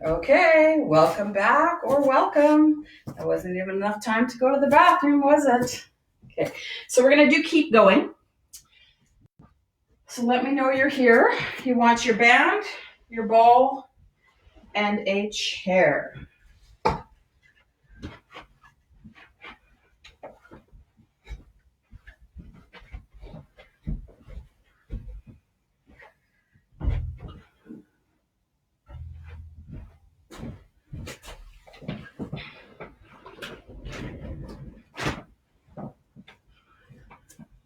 Okay, welcome back or welcome. That wasn't even enough time to go to the bathroom, was it? Okay, so we're going to do keep going. So let me know you're here. You want your band, your ball, and a chair.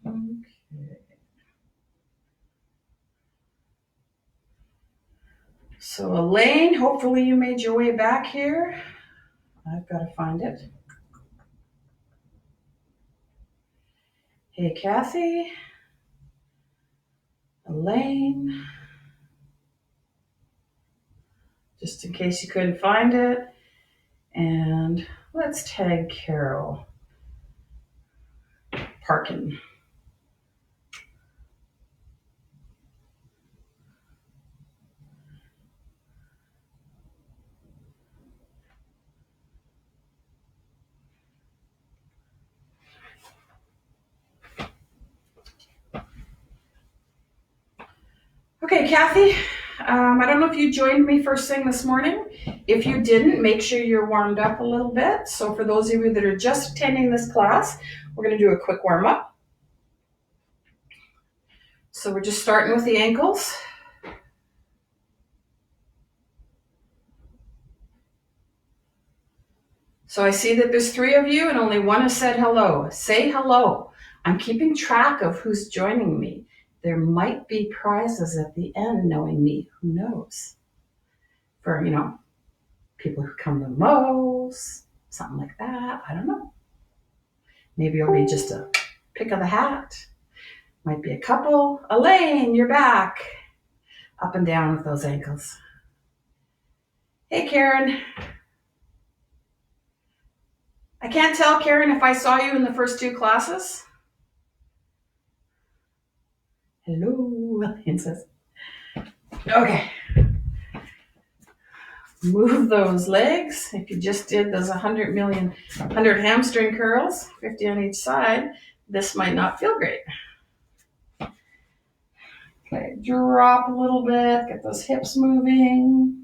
Okay. So Elaine, hopefully you made your way back here. I've got to find it. Hey, Kathy. Elaine. Just in case you couldn't find it. And let's tag Carol Parkin. Okay, Kathy, I don't know if you joined me first thing this morning. If you didn't, make sure you're warmed up a little bit. So for those of you that are just attending this class, we're going to do a quick warm up. So we're just starting with the ankles. So I see that there's 3 of you and only one has said hello. Say hello. I'm keeping track of who's joining me. There might be prizes at the end knowing me. Who knows? For, people who come the most, something like that. I don't know. Maybe it'll be just a pick of the hat. Might be a couple. Elaine, you're back. Up and down with those ankles. Hey, Karen. I can't tell, Karen, if I saw you in the first 2 classes. Hello, Elaine says. Okay. Move those legs. If you just did those 100 hamstring curls, 50 on each side, this might not feel great. Okay, drop a little bit, get those hips moving.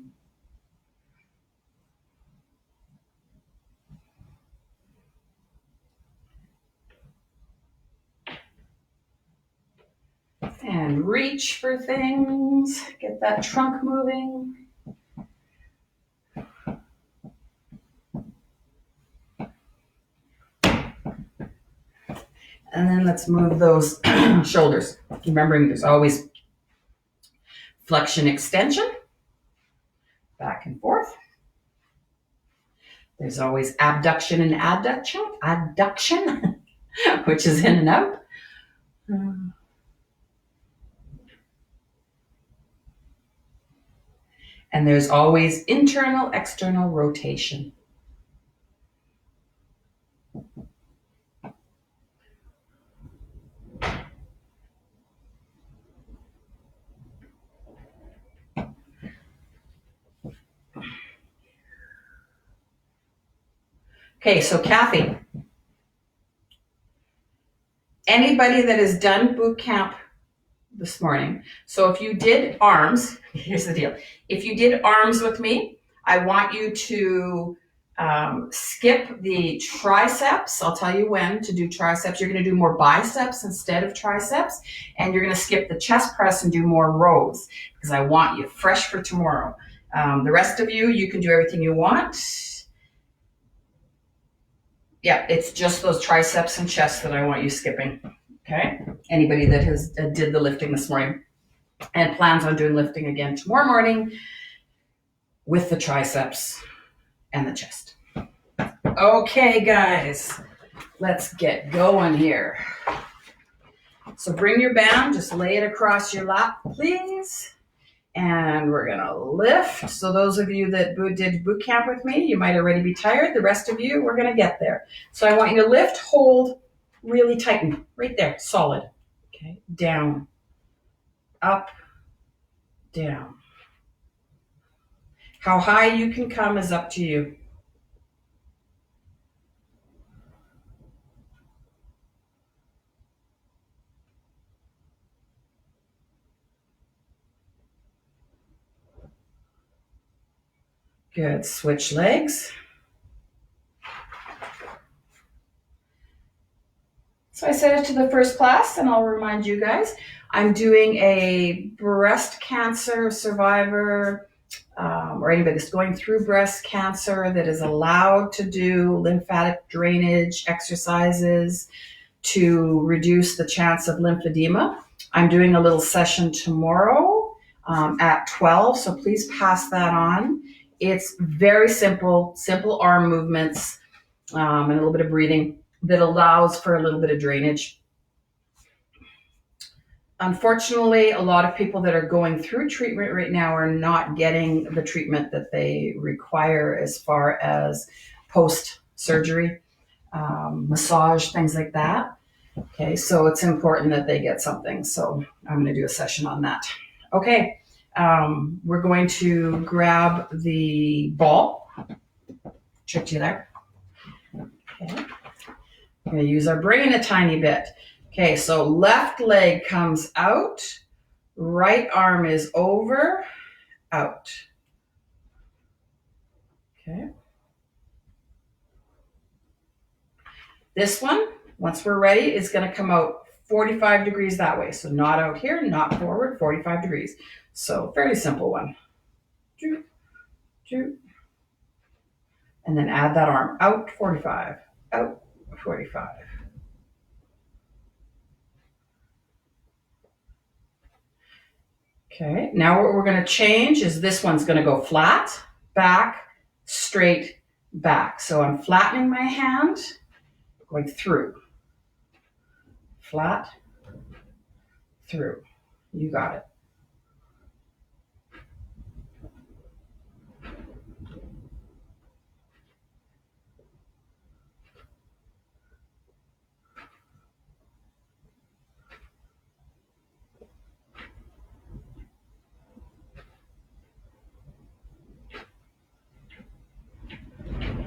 And reach for things, get that trunk moving. And then let's move those shoulders. Remembering there's always flexion extension, back and forth. There's always abduction and adduction, which is in and out. And there's always internal, external rotation. Okay, so Kathy, anybody that has done boot camp this morning, so if you did arms, here's the deal. If you did arms with me, I want you to skip the triceps. I'll tell you when to do triceps. You're going to do more biceps instead of triceps, and you're going to skip the chest press and do more rows because I want you fresh for tomorrow. The rest of you can do everything you want. Yeah, it's just those triceps and chest that I want you skipping. Okay? Anybody that has did the lifting this morning and plans on doing lifting again tomorrow morning with the triceps and the chest. Okay, guys, let's get going here. So bring your band, just lay it across your lap, please. And we're gonna lift. So those of you that did boot camp with me, you might already be tired. The rest of you, we're gonna get there. So I want you to lift, hold, really tighten. Right there, solid. Okay, down, up, down. How high you can come is up to you. Good. Switch legs. So I said it to the first class, and I'll remind you guys, I'm doing a breast cancer survivor or anybody that's going through breast cancer that is allowed to do lymphatic drainage exercises to reduce the chance of lymphedema. I'm doing a little session tomorrow at 12, so please pass that on. It's very simple arm movements and a little bit of breathing that allows for a little bit of drainage. Unfortunately, a lot of people that are going through treatment right now are not getting the treatment that they require as far as post-surgery, massage, things like that. Okay, so it's important that they get something. So I'm going to do a session on that. Okay, we're going to grab the ball. Tricked you there. Okay. We're going to use our brain a tiny bit. Okay, so left leg comes out, right arm is over, out. Okay. This one, once we're ready, is going to come out 45 degrees that way. So not out here, not forward, 45 degrees. So fairly simple one. And then add that arm out 45, out 45. Okay, now what we're going to change is this one's going to go flat, back, straight, back. So I'm flattening my hand, going through. Flat, through. You got it.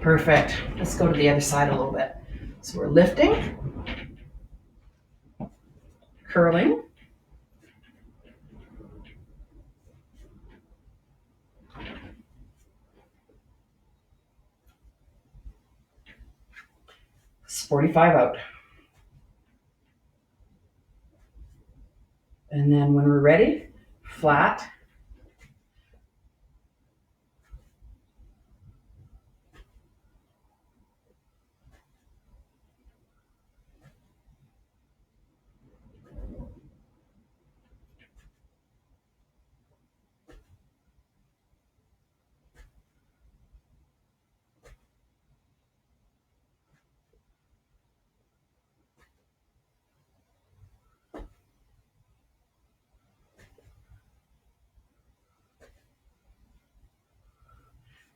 Perfect. Let's go to the other side a little bit. So we're lifting, curling, it's 45 out. And then when we're ready, flat,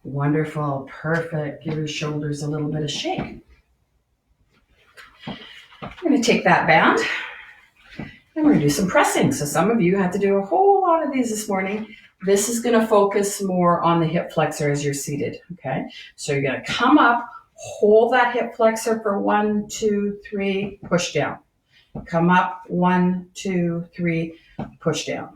wonderful, perfect. Give your shoulders a little bit of shake. I'm going to take that band and we're going to do some pressing. So some of you had to do a whole lot of these this morning. This is going to focus more on the hip flexor as you're seated. Okay, so you're going to come up, hold that hip flexor for 1, 2, 3, push down. Come up, 1, 2, 3, push down.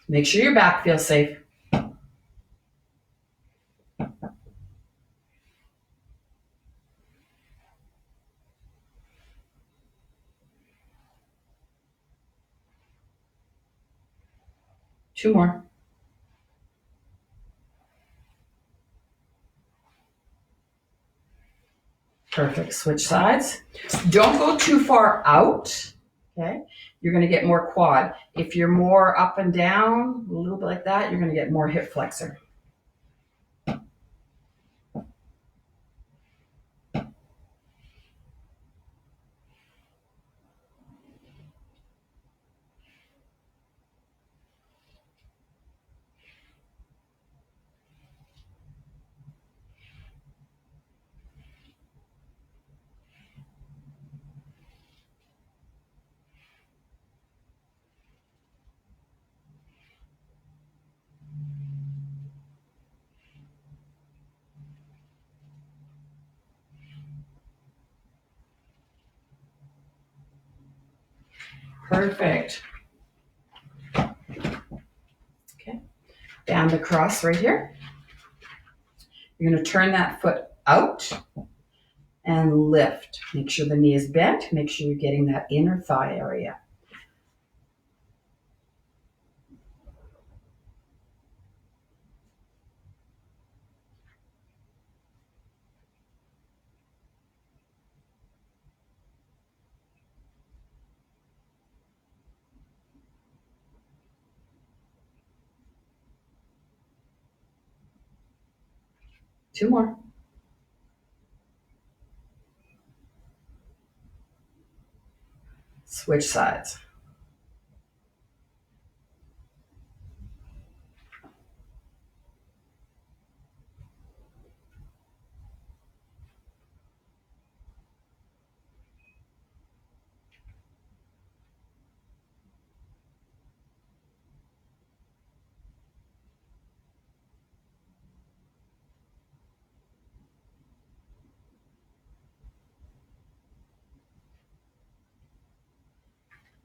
Make sure your back feels safe. Two more. Perfect. Switch sides. Don't go too far out. Okay. You're going to get more quad. If you're more up and down, a little bit like that, you're going to get more hip flexor. Perfect. Okay. Band across right here. You're going to turn that foot out and lift. Make sure the knee is bent. Make sure you're getting that inner thigh area. Two more. Switch sides.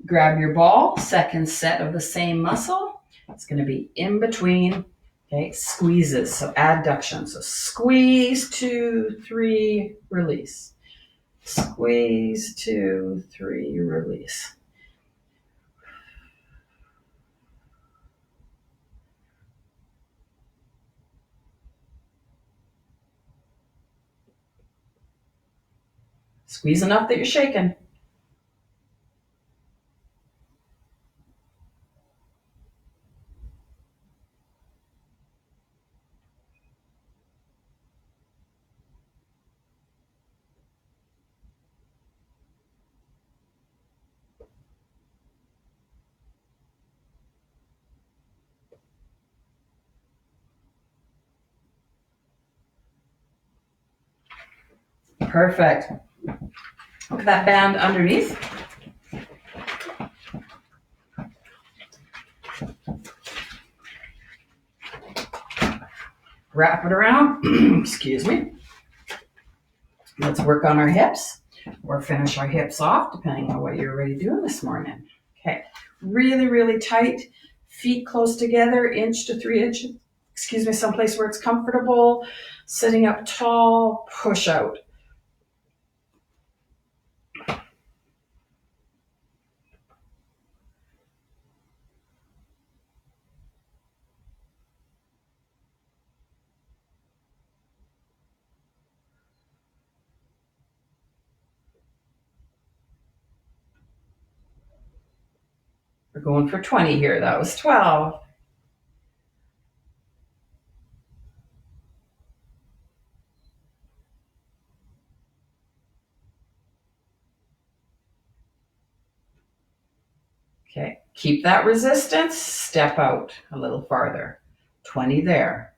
Grab your ball, second set of the same muscle. It's going to be in between, okay, squeezes, so adduction. So squeeze, 2, 3, release. Squeeze, 2, 3, release. Squeeze enough that you're shaking. Perfect. Look at that band underneath. Wrap it around. Excuse me. Let's work on our hips or finish our hips off, depending on what you're already doing this morning. Okay. Really, really tight. Feet close together, inch to 3 inches. Excuse me, someplace where it's comfortable. Sitting up tall, push out. We're going for 20 here. That was 12. Okay, keep that resistance. Step out a little farther. 20 there.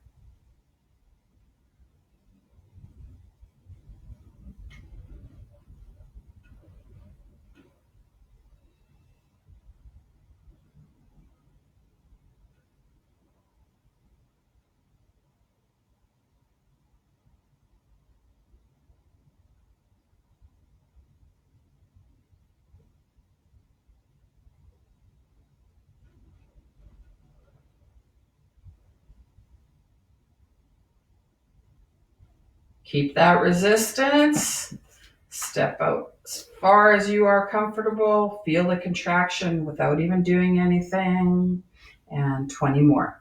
Keep that resistance. Step out as far as you are comfortable. Feel the contraction without even doing anything. And 20 more.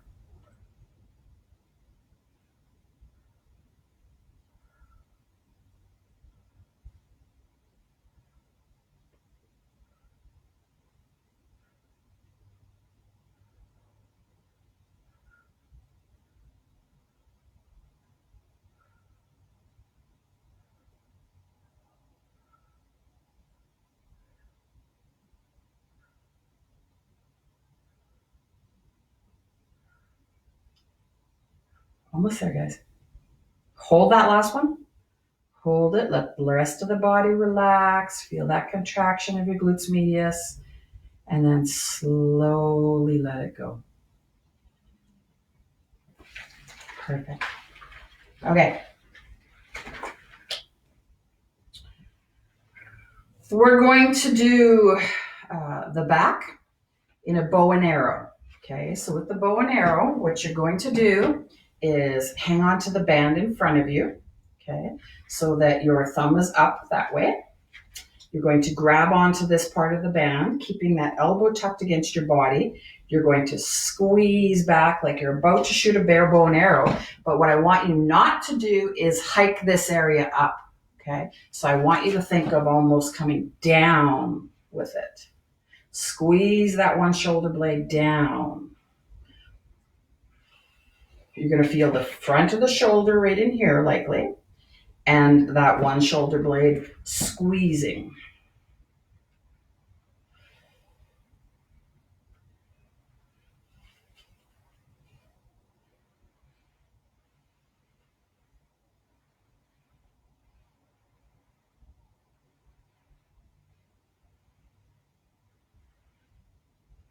Almost there, guys. Hold that last one. Hold it. Let the rest of the body relax. Feel that contraction of your glutes medius. And then slowly let it go. Perfect. Okay. We're going to do the back in a bow and arrow. Okay, so with the bow and arrow, what you're going to do is hang on to the band in front of you, okay, so that your thumb is up that way. You're going to grab onto this part of the band, keeping that elbow tucked against your body. You're going to squeeze back like you're about to shoot a bear bow and arrow. But what I want you not to do is hike this area up, okay? So I want you to think of almost coming down with it. Squeeze that one shoulder blade down. You're going to feel the front of the shoulder right in here, likely, and that one shoulder blade squeezing.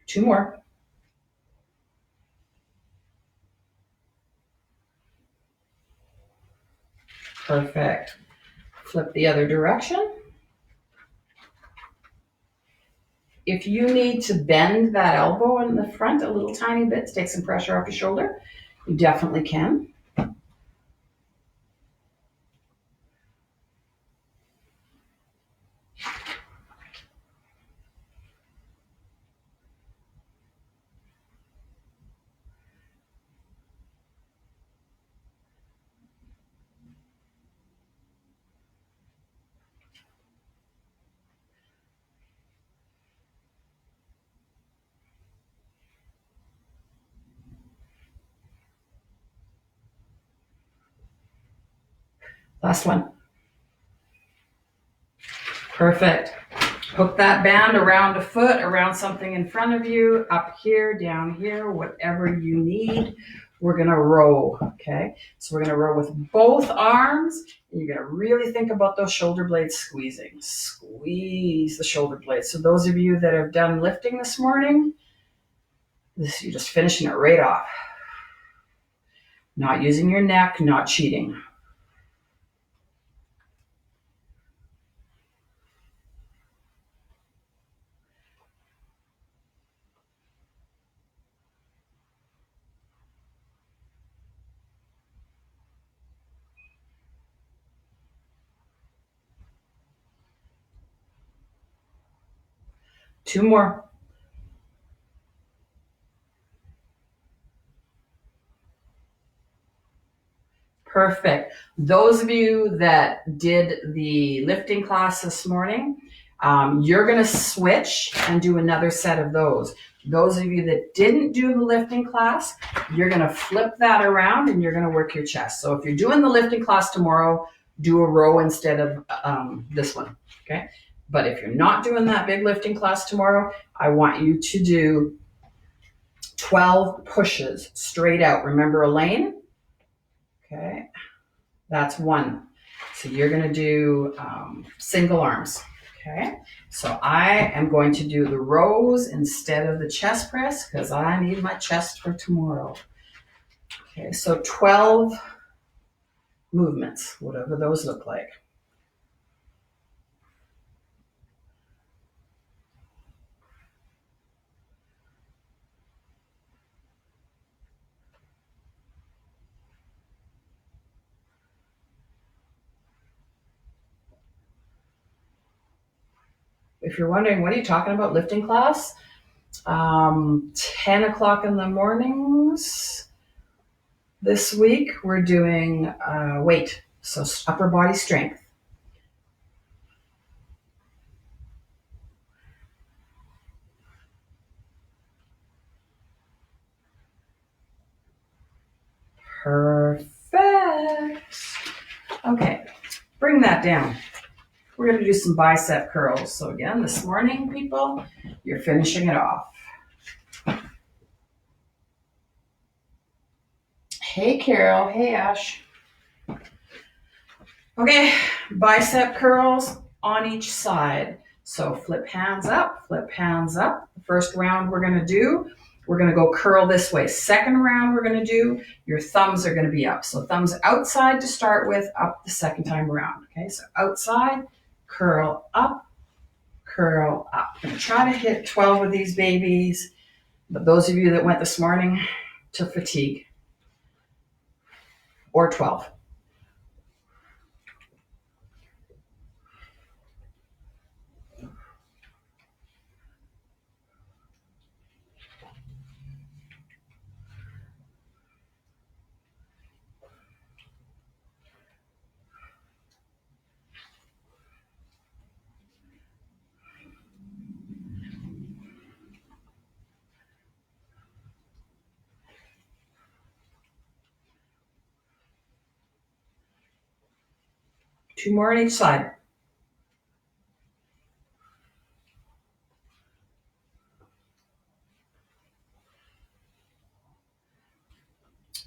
Two more. Perfect. Flip the other direction. If you need to bend that elbow in the front a little tiny bit to take some pressure off your shoulder, you definitely can. Last one. Perfect. Hook that band around a foot, around something in front of you, up here, down here, whatever you need. We're going to row, okay? So we're going to row with both arms, and you're going to really think about those shoulder blades squeezing. Squeeze the shoulder blades. So those of you that have done lifting this morning, you're just finishing it right off. Not using your neck, not cheating. Two more. Perfect. Those of you that did the lifting class this morning, you're going to switch and do another set of those. Those of you that didn't do the lifting class, you're going to flip that around and you're going to work your chest. So if you're doing the lifting class tomorrow, do a row instead of this one, okay? But if you're not doing that big lifting class tomorrow, I want you to do 12 pushes straight out. Remember Elaine? Okay, that's one. So you're going to do single arms. Okay, so I am going to do the rows instead of the chest press because I need my chest for tomorrow. Okay, so 12 movements, whatever those look like. If you're wondering, what are you talking about, lifting class? 10 o'clock in the mornings this week, we're doing weight, so upper body strength. Perfect. Okay, bring that down. We're going to do some bicep curls. So again, this morning, people, you're finishing it off. Hey, Carol. Hey, Ash. Okay, bicep curls on each side. So flip hands up, flip hands up. The first round we're going to do, we're going to go curl this way. Second round we're going to do, your thumbs are going to be up. So thumbs outside to start with, up the second time around. Okay, so outside, curl up, curl up. I'm going to try to hit 12 of these babies, but those of you that went this morning to fatigue, or 12. Two more on each side.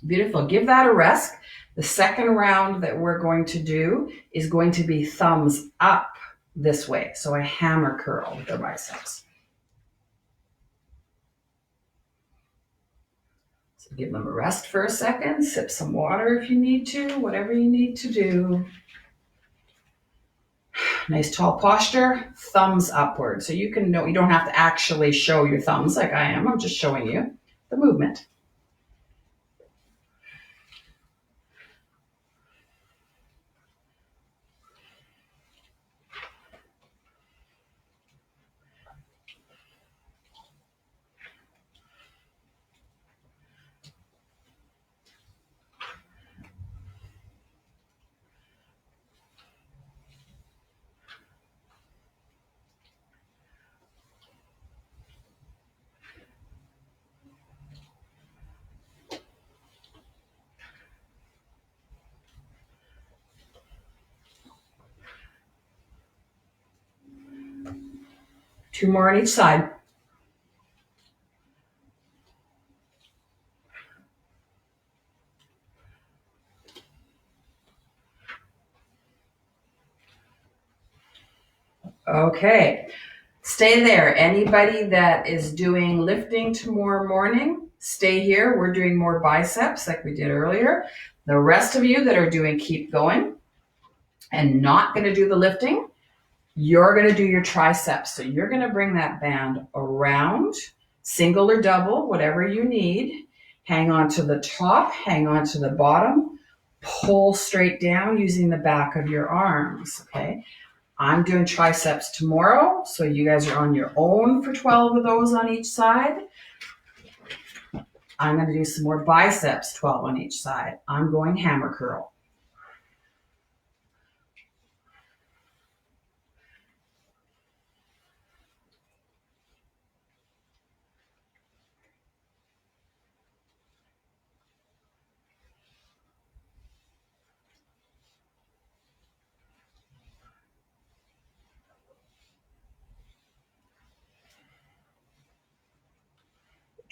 Beautiful. Give that a rest. The second round that we're going to do is going to be thumbs up this way. So a hammer curl with the biceps. So give them a rest for a second. Sip some water if you need to, whatever you need to do. Nice tall posture, thumbs upward. So you can know, you don't have to actually show your thumbs like I am. I'm just showing you the movement. Two more on each side. Okay, stay there. Anybody that is doing lifting tomorrow morning, stay here. We're doing more biceps like we did earlier. The rest of you that are doing keep going and not going to do the lifting, you're going to do your triceps. So you're going to bring that band around, single or double, whatever you need. Hang on to the top, hang on to the bottom, pull straight down using the back of your arms, okay? I'm doing triceps tomorrow, so you guys are on your own for 12 of those on each side. I'm going to do some more biceps, 12 on each side. I'm going hammer curl.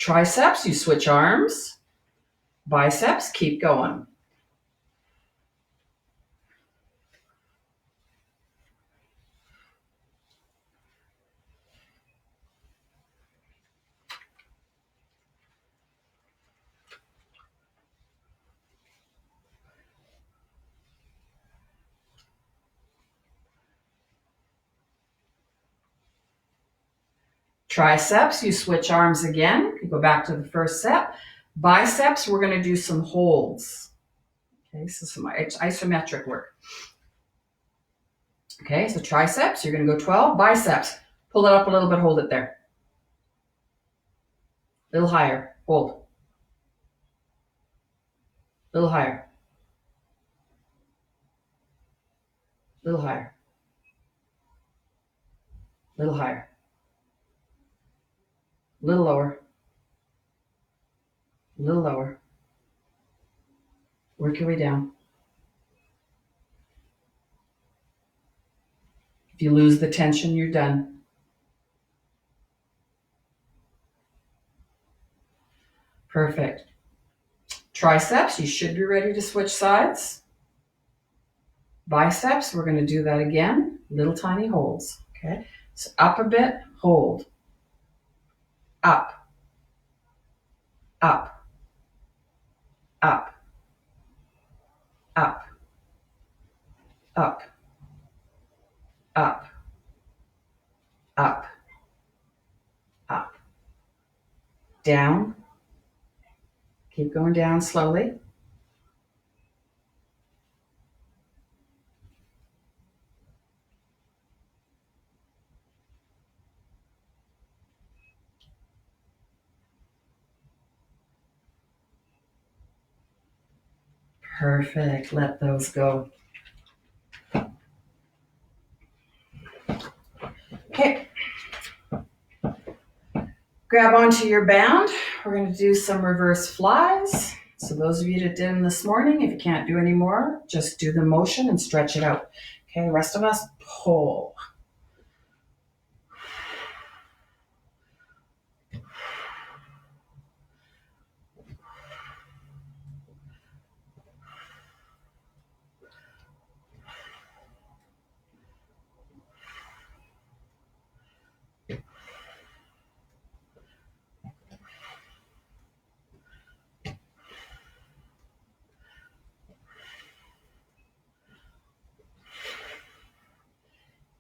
Triceps, you switch arms. Biceps, keep going. Triceps, you switch arms again. You go back to the first set. Biceps, we're going to do some holds. Okay, so some isometric work. Okay, so triceps, you're going to go 12. Biceps, pull it up a little bit, hold it there. A little higher, hold. A little higher. A little higher. A little higher. A little lower. A little lower. Work your way down. If you lose the tension, you're done. Perfect. Triceps, you should be ready to switch sides. Biceps, we're going to do that again. Little tiny holds. Okay, so up a bit, hold. Up. Up. Up. Up. Up. Up. up, up, down. Keep going down slowly. Perfect. Let those go. Okay. Grab onto your band. We're going to do some reverse flies. So those of you that did them this morning, if you can't do any more, just do the motion and stretch it out. Okay, the rest of us, pull.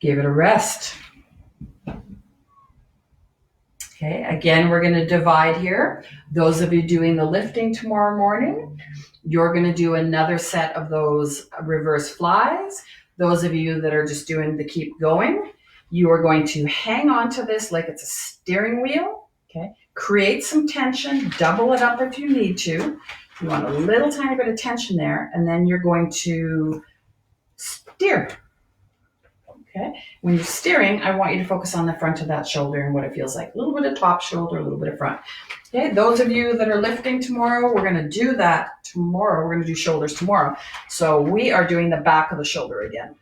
Give it a rest. Okay, again, we're going to divide here. Those of you doing the lifting tomorrow morning, you're going to do another set of those reverse flies. Those of you that are just doing the keep going, you are going to hang on to this like it's a steering wheel. Okay, create some tension, double it up if you need to. You want a little tiny bit of tension there, and then you're going to steer. Okay. When you're steering, I want you to focus on the front of that shoulder and what it feels like. A little bit of top shoulder, a little bit of front. Okay. Those of you that are lifting tomorrow, we're going to do that tomorrow. We're going to do shoulders tomorrow. So we are doing the back of the shoulder again.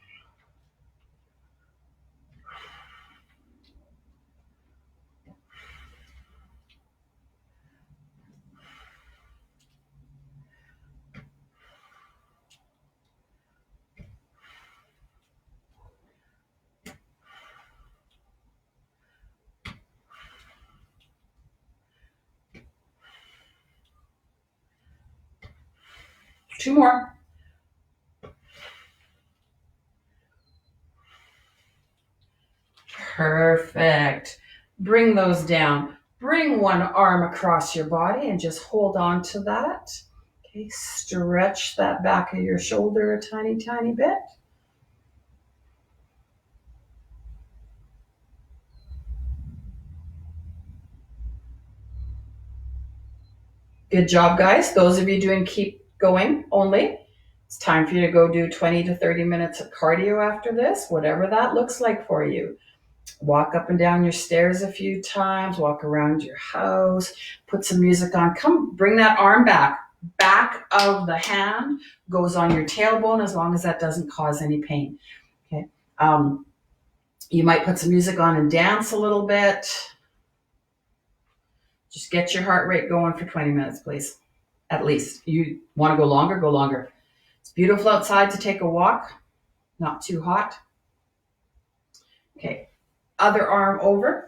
Two more. Perfect. Bring those down. Bring one arm across your body and just hold on to that. Okay, stretch that back of your shoulder a tiny, tiny bit. Good job, guys. Those of you doing keep going only, it's time for you to go do 20 to 30 minutes of cardio after this, whatever that looks like for you. Walk up and down your stairs a few times, walk around your house, put some music on. Come, bring that arm back. Back of the hand goes on your tailbone as long as that doesn't cause any pain. Okay. You might put some music on and dance a little bit. Just get your heart rate going for 20 minutes, please. At least. You want to go longer, go longer. It's beautiful outside to take a walk. Not too hot. Okay. Other arm over.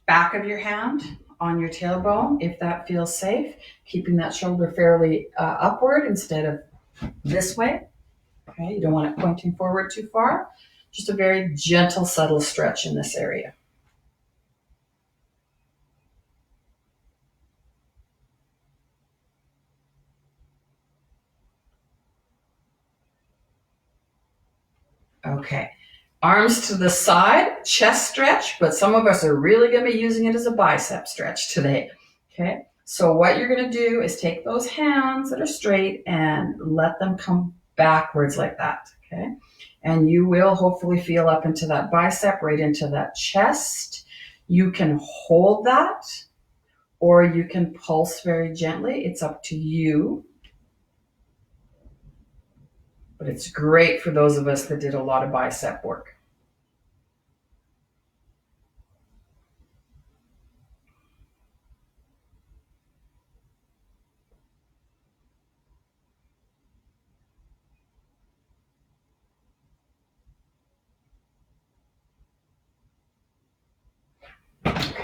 Back of your hand on your tailbone, if that feels safe. Keeping that shoulder fairly upward instead of this way. Okay, you don't want it pointing forward too far. Just a very gentle, subtle stretch in this area. Okay, arms to the side, chest stretch, but some of us are really going to be using it as a bicep stretch today. Okay, so what you're going to do is take those hands that are straight and let them come backwards like that. Okay, and you will hopefully feel up into that bicep, right into that chest. You can hold that or you can pulse very gently. It's up to you. But it's great for those of us that did a lot of bicep work.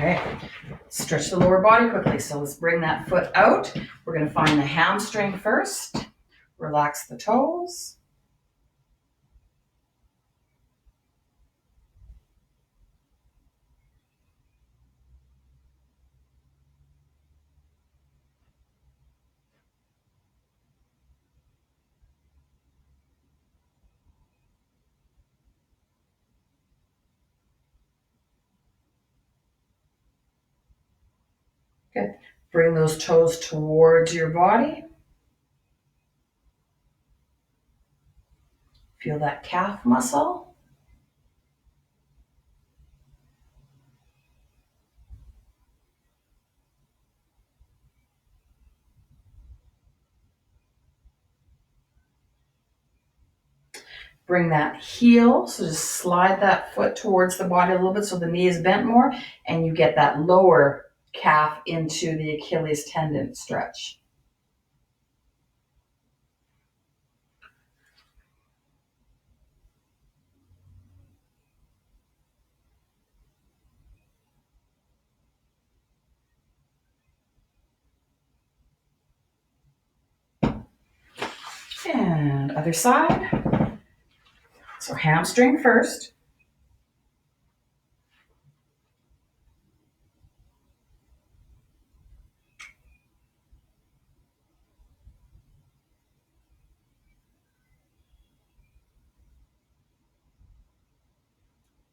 Okay, stretch the lower body quickly. So let's bring that foot out. We're going to find the hamstring first. Relax the toes. Good. Bring those toes towards your body. Feel that calf muscle. Bring that heel, so just slide that foot towards the body a little bit so the knee is bent more, and you get that lower calf into the Achilles tendon stretch. And other side. So hamstring first.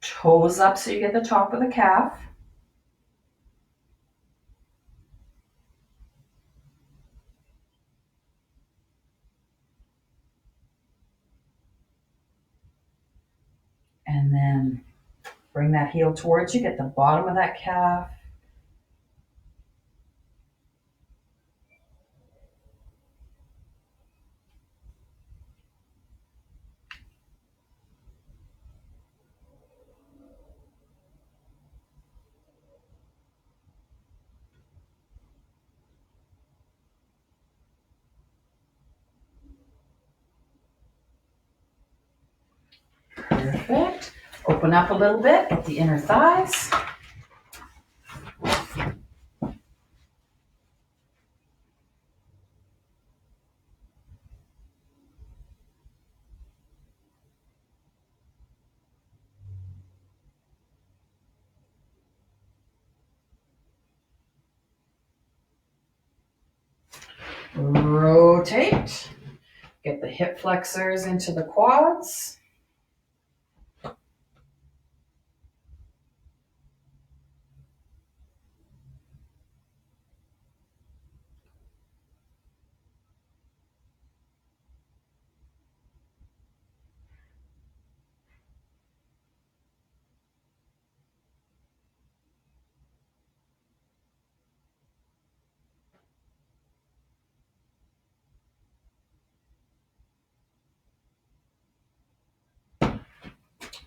Toes up so you get the top of the calf. And then bring that heel towards you, get the bottom of that calf. Perfect. Open up a little bit at the inner thighs. Rotate. Get the hip flexors into the quads.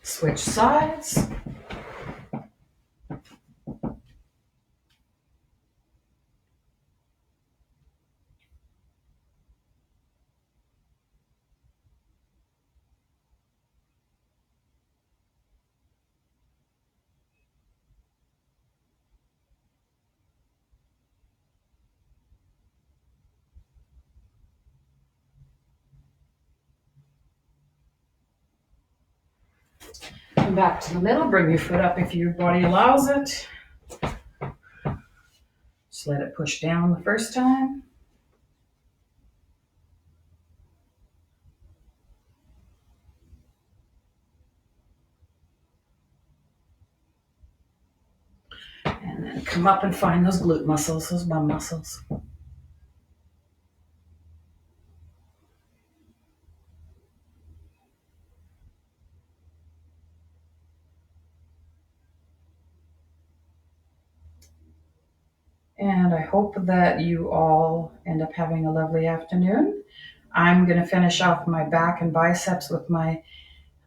Switch sides. Come back to the middle. Bring your foot up if your body allows it. Just let it push down the first time. And then come up and find those glute muscles, those bum muscles. And I hope that you all end up having a lovely afternoon. I'm going to finish off my back and biceps with my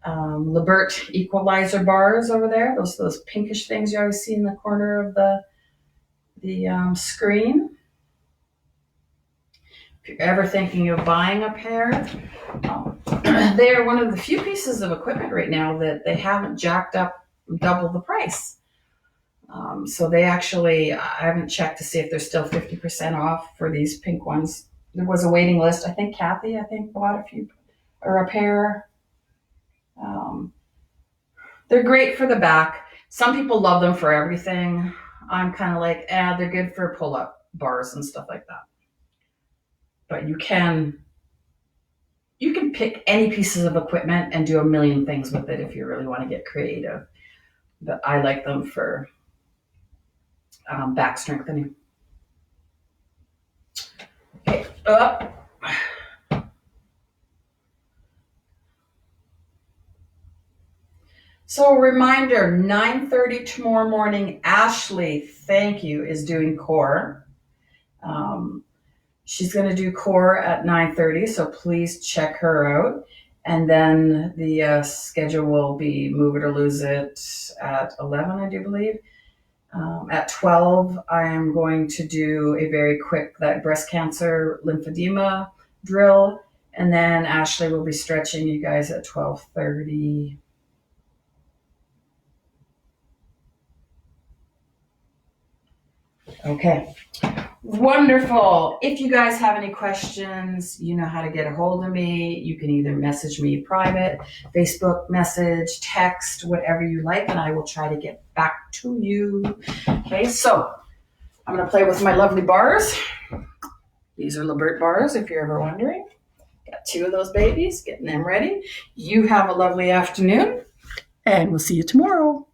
Libert equalizer bars over there. Those pinkish things you always see in the corner of the screen. If you're ever thinking of buying a pair, they are one of the few pieces of equipment right now that they haven't jacked up double the price. So they actually, I haven't checked to see if they're still 50% off for these pink ones. There was a waiting list. I think Kathy, bought a few or a pair. Um, they're great for the back. Some people love them for everything. I'm kind of like, they're good for pull-up bars and stuff like that. But you can pick any pieces of equipment and do a million things with it if you really want to get creative. But I like them for back strengthening. Okay, up. So reminder, 9:30 tomorrow morning, Ashley, thank you, is doing core. Um, she's going to do core at 9:30, so please check her out. And then the schedule will be Move It or Lose It at 11, I do believe. At 12, I am going to do a very quick that breast cancer lymphedema drill. And then Ashley will be stretching you guys at 12:30. Okay. Wonderful. If you guys have any questions, you know how to get a hold of me. You can either message me private, Facebook message, text, whatever you like, and I will try to get back to you. Okay, so I'm going to play with my lovely bars. These are Libert bars, if you're ever wondering. Got two of those babies, getting them ready. You have a lovely afternoon, and we'll see you tomorrow.